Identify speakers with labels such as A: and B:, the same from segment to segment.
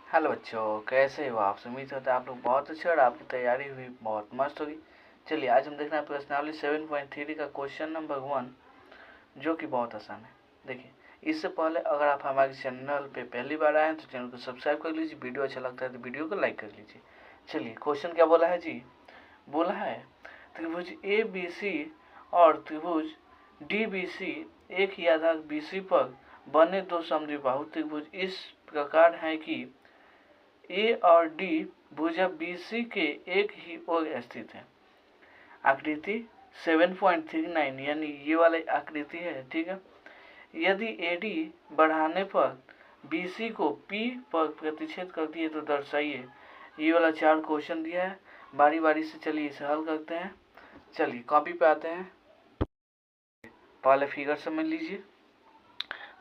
A: Hello बच्चों, कैसे हो आप? उम्मीद करते हैं आप लोग बहुत अच्छे और आपकी तैयारी भी बहुत मस्त होगी। चलिए आज हम देख रहे हैं प्रश्नावली 7.3 का क्वेश्चन नंबर 1, जो कि बहुत आसान है। देखिए, इससे पहले अगर आप हमारे चैनल पे पहली बार आए हैं तो चैनल को सब्सक्राइब कर लीजिए, वीडियो अच्छा लगता है तो वीडियो को लाइक कर लीजिए। चलिए, क्वेश्चन क्या बोला है जी? बोला है त्रिभुज ए बी सी और त्रिभुज डी बी सी एक ही आधार बी सी पर बने दो समद्विबाहु त्रिभुज इस प्रकार है कि ए और डी भुजा BC के एक ही ओर स्थित है। आकृति 7.39 यानी ये वाली आकृति है, ठीक है। यदि AD बढ़ाने पर BC को P पर प्रतिच्छेद करती है तो दर्शाइए। ये वाला 4 क्वेश्चन दिया है, बारी बारी से चलिए इसे हल करते हैं। चलिए कॉपी पे आते हैं, पहले फिगर समझ लीजिए।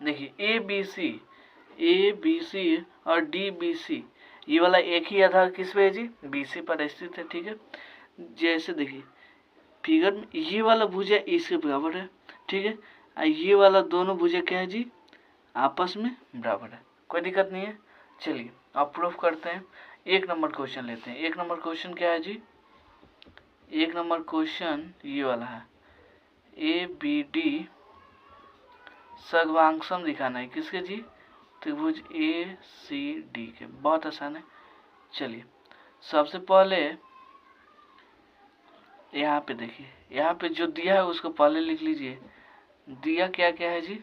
A: देखिए ए बी सी और डी बी सी, ये वाला एक ही आधार किस पे है जी? BC पर स्थित है, ठीक है। जैसे देखिए फिगर में ये वाला भुजा इसके बराबर है, ठीक है। और ये वाला दोनों भुजा क्या है जी? आपस में बराबर है, कोई दिक्कत नहीं है। चलिए अब प्रूफ करते हैं। 1 नंबर क्वेश्चन लेते हैं। 1 नंबर क्वेश्चन क्या है जी? 1 नंबर क्वेश्चन ये वाला है, ABD सर्वांगसम दिखाना है किसके जी? त्रिभुज ACD के। बहुत आसान है। चलिए सबसे पहले यहाँ पे देखिए, यहाँ पे जो दिया है उसको पहले लिख लीजिए। दिया क्या क्या है जी?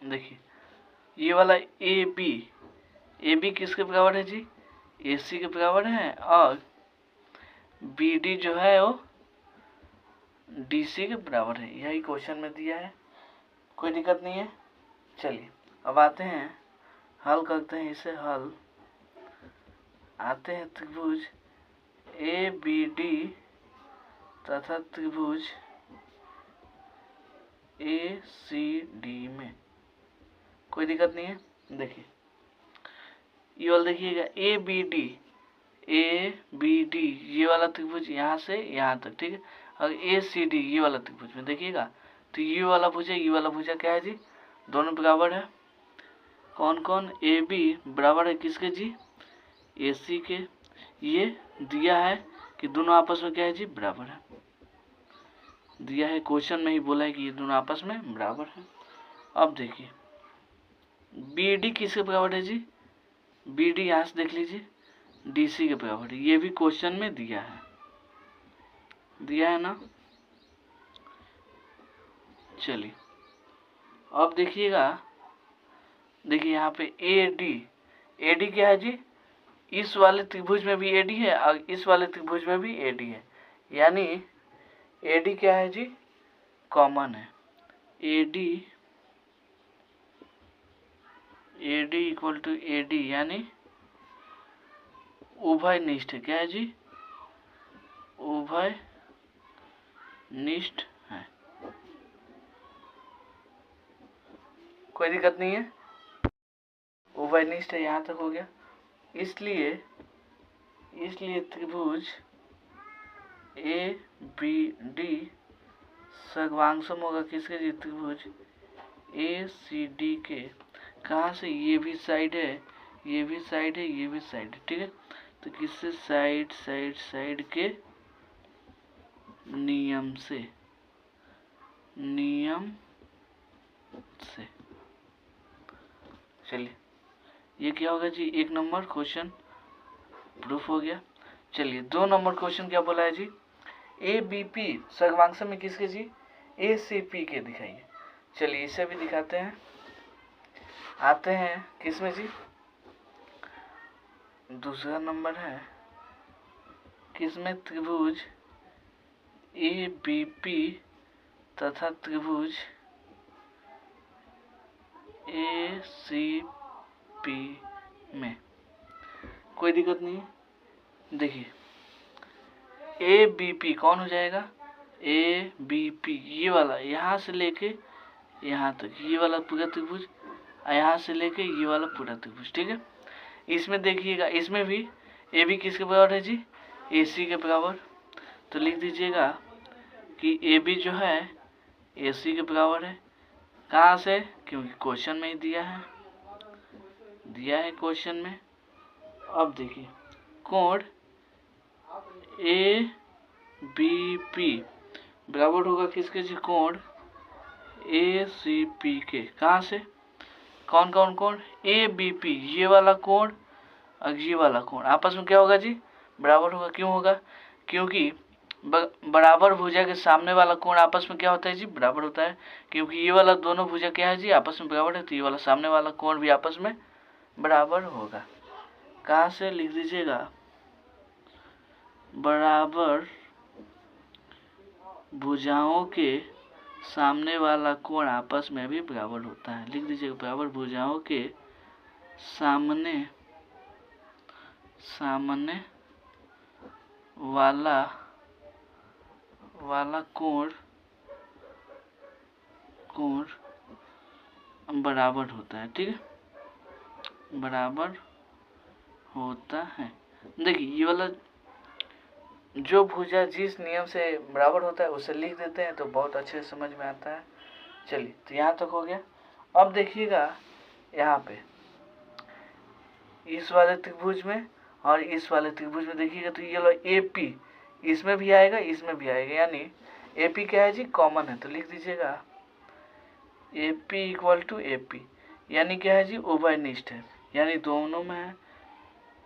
A: देखिए ये वाला AB किसके बराबर है जी? AC के बराबर है, और BD जो है वो DC के बराबर है। यही क्वेश्चन में दिया है, कोई दिक्कत नहीं है। चलिए अब आते हैं, हल करते हैं इसे। हल आते हैं त्रिभुज ABD तथा त्रिभुज ACD में, कोई दिक्कत नहीं है। देखिए ये वाला देखिएगा, ABD ये वाला त्रिभुज यहाँ से यहाँ तक, ठीक है। और ACD ये वाला त्रिभुज में देखिएगा तो ये वाला भुजा क्या है जी? दोनों बराबर है। कौन कौन? AB बराबर है किसके जी? AC के। ये दिया है कि दोनों आपस में क्या है जी? बराबर है। दिया है, क्वेश्चन में ही बोला है कि ये दोनों आपस में बराबर है। अब देखिए BD किसके बराबर है जी? BD यहाँ से देख लीजिए, DC के बराबर है। ये भी क्वेश्चन में दिया है ना। चलिए अब देखिएगा, देखिए यहाँ पे AD क्या है जी? इस वाले त्रिभुज में भी AD है और इस वाले त्रिभुज में भी AD है, यानी AD क्या है जी? कॉमन है। AD इक्वल टू AD यानी उभय निष्ठ क्या है जी? उभय निष्ठ है, कोई दिक्कत नहीं है। उभय निष्ठ है, यहाँ तक हो गया। इसलिए त्रिभुज ABD सर्वांगसम होगा किसके जी? त्रिभुज ACD के। कहाँ से? ये भी साइड है, ये भी साइड है, ये भी साइड है, ठीक है। तो किससे? साइड के नियम से चलिए ये क्या होगा जी? 1 नंबर क्वेश्चन प्रूफ हो गया। चलिए 2 नंबर क्वेश्चन क्या बोला है जी? ABP सर्वांगसम में किसके जी? ACP के दिखाइए। चलिए इसे भी दिखाते हैं। आते हैं किसमें जी? दूसरा नंबर है किसमें? त्रिभुज ABP तथा त्रिभुज ACP में, कोई दिक्कत नहीं है। देखिए ABP कौन हो जाएगा? ABP ये वाला, यहाँ से लेके यहाँ तक ये वाला पूरा त्रिभुज, यहाँ से लेके ये वाला पूरा त्रिभुज, ठीक है। इसमें देखिएगा, इसमें भी AB किसके बराबर है जी? AC के बराबर। तो लिख दीजिएगा कि AB जो है AC के बराबर है। कहाँ से? क्योंकि क्वेश्चन में ही दिया दिया है क्वेश्चन में। अब देखिए कोण ए बी पी बराबर होगा किसके जी, कोण ए सी पी के। कहाँ से, कौन कौन कोण, ए बी पी, ये वाला कोण और ये वाला कोण आपस में क्या होगा जी, बराबर होगा। क्यों होगा, क्योंकि बराबर भुजा के सामने वाला कोण आपस में क्या होता है जी, बराबर होता है। क्योंकि ये वाला दोनों भुजा क्या है जी, आपस में बराबर है, तो ये वाला सामने वाला कोण भी आपस में बराबर होगा। कहाँ से लिख दीजिएगा, बराबर भुजाओं के सामने वाला कोण आपस में भी बराबर होता है। लिख दीजिएगा, बराबर भुजाओं के सामने वाला कोण बराबर होता है। ठीक है, बराबर होता है। देखिए ये वाला जो भुजा जिस नियम से बराबर होता है उसे लिख देते हैं तो बहुत अच्छे से समझ में आता है। चलिए तो यहाँ तक हो गया। अब देखिएगा यहाँ पे इस वाले त्रिभुज में और इस वाले त्रिभुज में देखिएगा तो ये वाला ए पी इसमें भी आएगा, इसमें भी आएगा, यानी ए पी क्या है जी, कॉमन है। तो लिख दीजिएगा A P equal to A P, यानी क्या है जी, उभयनिष्ठ है, यानी दोनों में है।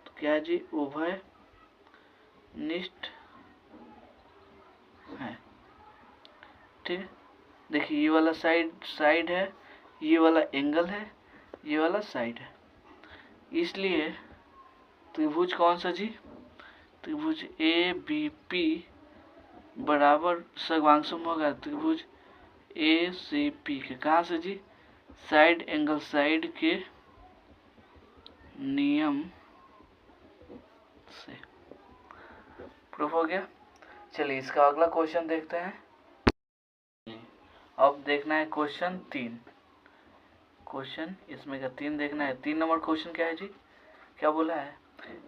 A: तो क्या है जी, उभयनिष्ठ है। ठीक है, देखिए ये वाला साइड है, ये वाला एंगल है, ये वाला साइड है, इसलिए त्रिभुज कौन सा जी, त्रिभुज ए बी पी बराबर सर्वांशम होगा त्रिभुज ए सी पी के। कहाँ से जी, साइड एंगल साइड के नियम से। प्रूफ हो गया। चलिए इसका अगला क्वेश्चन देखते हैं। अब देखना है क्वेश्चन 3, क्वेश्चन इसमें का 3 देखना है। 3 नंबर क्वेश्चन क्या है जी, क्या बोला है,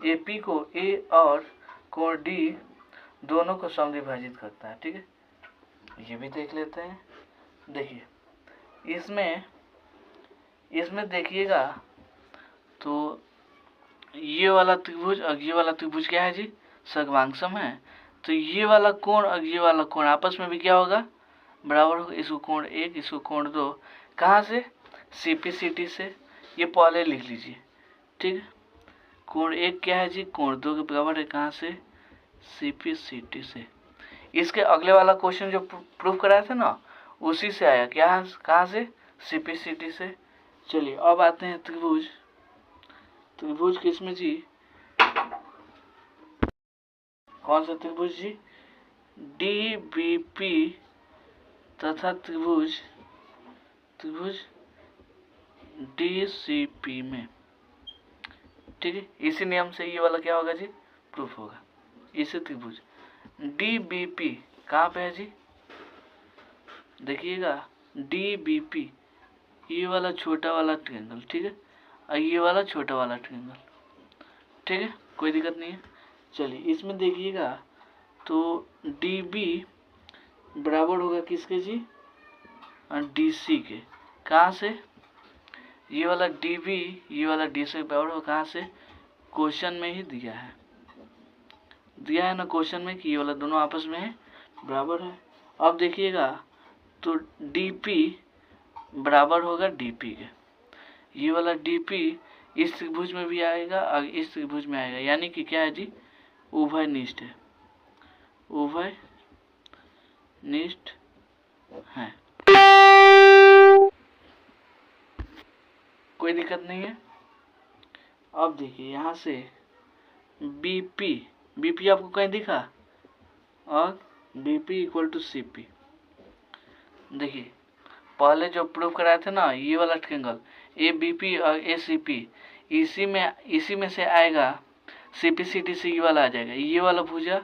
A: एपी को ए और कोण डी दोनों को समद्विभाजित करता है। ठीक है, ये भी देख लेते हैं। देखिए इसमें देखिएगा तो ये वाला त्रिभुज और ये वाला त्रिभुज क्या है जी, सर्वांशम है। तो ये वाला कोण और ये वाला कोण आपस में भी क्या होगा, बराबर होगा। इसको कोण 1, इसको कोण 2, कहाँ से, सीपी सीटी से। ये पहले लिख लीजिए। ठीक है, कोण 1 क्या है जी, कोण 2 के बराबर है। कहाँ से, सीपी सीटी से। इसके अगले वाला क्वेश्चन जो प्रूफ कराया था ना, उसी से आया। क्या, कहाँ से, सीपी सीटी से। चलिए अब आते हैं त्रिभुज किसमें जी, कौन सा त्रिभुज जी, डी बी पी तथा त्रिभुज डी सी पी में। ठीक है, इसी नियम से ये वाला क्या होगा जी, प्रूफ होगा। इसे त्रिभुज डी बी पी कहाँ पे है जी, देखिएगा डी बी पी, ये वाला छोटा वाला ट्रायंगल। ठीक है, और ये वाला छोटा वाला ट्रायंगल। ठीक है, कोई दिक्कत नहीं है। चलिए इसमें देखिएगा तो डी बी बराबर होगा किसके जी, डी सी के। कहाँ से, ये वाला डी बी ये वाला डी सी बराबर होगा। कहाँ से, क्वेश्चन में ही दिया है ना क्वेश्चन में कि ये वाला दोनों आपस में बराबर है। अब देखिएगा तो डी पी बराबर होगा डी पी के। ये वाला डी पी इस त्रिभुज में भी आएगा और इस त्रिभुज में आएगा, यानी कि क्या है जी, उभयनिष्ठ है, उभयनिष्ठ है। कोई दिक्कत नहीं है। अब देखिए यहाँ से बीपी आपको कहीं दिखा, और बीपी इक्वल टू सीपी। देखिए पहले जो प्रूफ कराए थे ना, ये वाला ट्रायंगल ए बीपी और ए सीपी, इसी में से आएगा सीपी सीटी से ये वाला आ जाएगा। ये वाला भुजा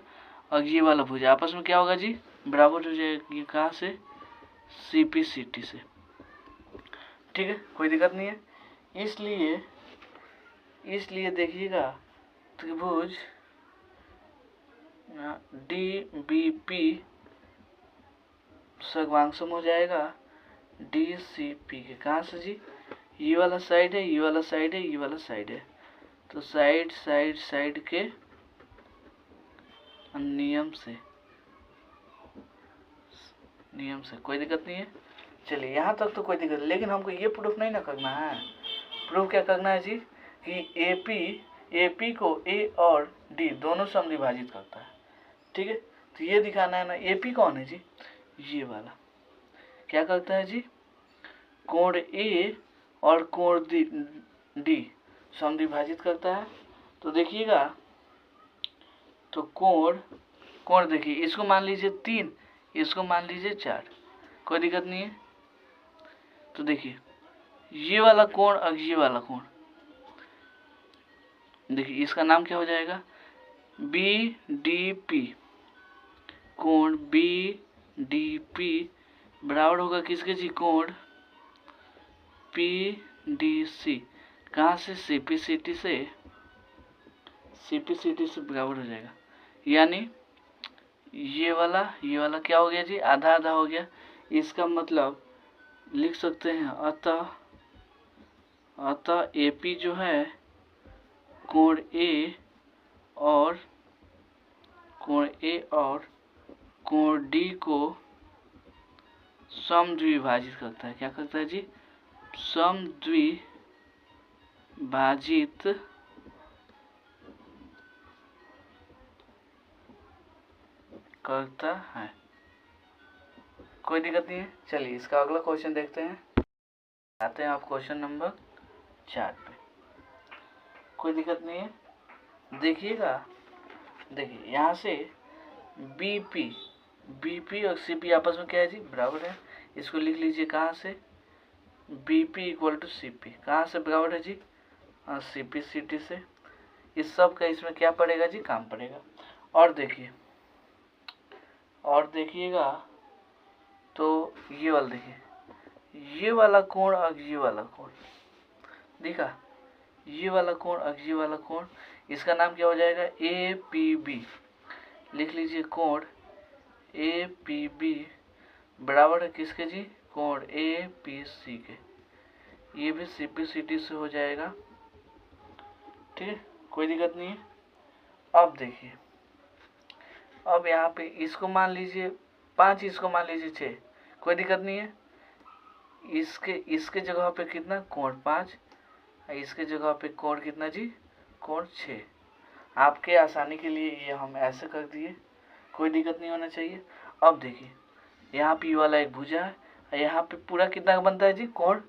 A: और ये वाला भुजा आपस में क्या होगा जी, बराबर हो जाएगा। ये कहाँ से, सीपी सीटी से। ठीक है, कोई दिक्कत नहीं है। इसलिए देखिएगा त्रिभुज डी बी पी सर्वांशम हो जाएगा डी सी पी के। कहाँ से जी, ये वाला साइड है, ये वाला साइड है, ये वाला साइड है, तो साइड साइड साइड के नियम से कोई दिक्कत नहीं है। चलिए यहाँ तक तो कोई दिक्कत नहीं, लेकिन हमको ये प्रूफ नहीं ना करना है। प्रूफ क्या करना है जी कि AP को A और D दोनों से विभाजित करता है। ठीक है, तो ये दिखाना है ना। AP कौन है जी? ये वाला क्या करता है जी? कोण A और कोण D समद्विभाजित करता है। तो देखिएगा, तो कोण देखिए, इसको मान लीजिए 3, इसको मान लीजिए 4, कोई दिक्कत नहीं है। तो देखिए ये वाला कोण और ये वाला कोण, देखिए इसका नाम क्या हो जाएगा? BDP। कोण BDP बराबर होगा किसके जी? कोण PDC। कहाँ से? CPCT से बराबर हो जाएगा। यानी ये वाला क्या हो गया जी? आधा आधा हो गया। इसका मतलब लिख सकते हैं, अतः AP जो है कोण A और कोण D को समद्विभाजित करता है। क्या करता है जी? समद्विभाजित करता है। कोई दिक्कत नहीं है। चलिए इसका अगला क्वेश्चन देखते हैं। आते हैं आप क्वेश्चन नंबर 4 पे। कोई दिक्कत नहीं है। देखिएगा, देखिए यहाँ से BP और CP आपस में क्या है जी? बराबर है। इसको लिख लीजिए कहाँ से? BP equal to CP। कहाँ से बराबर है जी? CPCT से। इस सब का इसमें क्या पड़ेगा जी? काम पड़ेगा। और देखिएगा, तो ये वाला देखिए, ये वाला कोण और ये वाला कोण दिखा, ये वाला कोण और ये वाला कोण, इसका नाम क्या हो जाएगा? APB। लिख लीजिए कोण APB बराबर है किसके जी? कोण APC के। ये भी CPCT से हो जाएगा। ठीक है, कोई दिक्कत नहीं है। अब देखिए, अब यहाँ पे इसको मान लीजिए 5, इसको मान लीजिए 6, कोई दिक्कत नहीं है। इसके जगह पे कितना? कोण 5। इसके जगह पे कोण कितना जी? कोण 6। आपके आसानी के लिए ये हम ऐसे कर दिए, कोई दिक्कत नहीं होना चाहिए। अब देखिए, यहाँ पे वाला एक भुजा है, यहाँ पे पूरा कितना का बनता है जी? कोण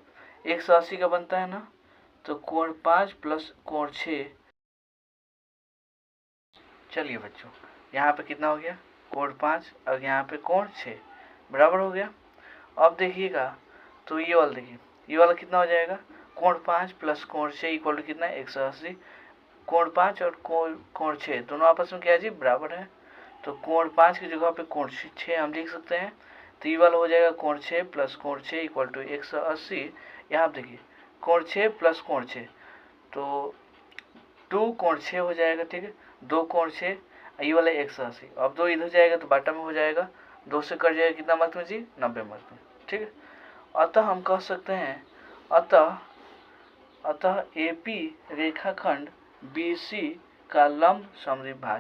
A: 180 का बनता है ना। तो कोण 5 प्लस कोण 6, चलिए बच्चों यहाँ पे कितना हो गया? कोण 5 और यहाँ पे कोण 6 बराबर हो गया। अब देखिएगा, तो ये वाला देखिए, ये वाला कितना हो जाएगा? कोण 5 प्लस कोण 6 इक्वल टू कितना? 180। कोण 5 और कोण 6 दोनों आपस में क्या है जी? बराबर है। तो कोण 5 की जगह पे कोण 6 हम लिख सकते हैं। तो ये वाला हो जाएगा कोण 6 प्लस कोण 6 इक्वल टू 180। यहाँ देखिए कोण 6 प्लस कोण 6, तो 2 कोण 6 हो जाएगा। ठीक है, 2 कोण 6, ये वाला 180। अब 2 इधर जाएगा तो बाटा में हो जाएगा, 2 से कट जाएगा कितना मार्क्स में जी? 90 मार्क्स में। ठीक है, अतः हम कह सकते हैं, अतः AP रेखाखंड BC का लंब समद्विभाजक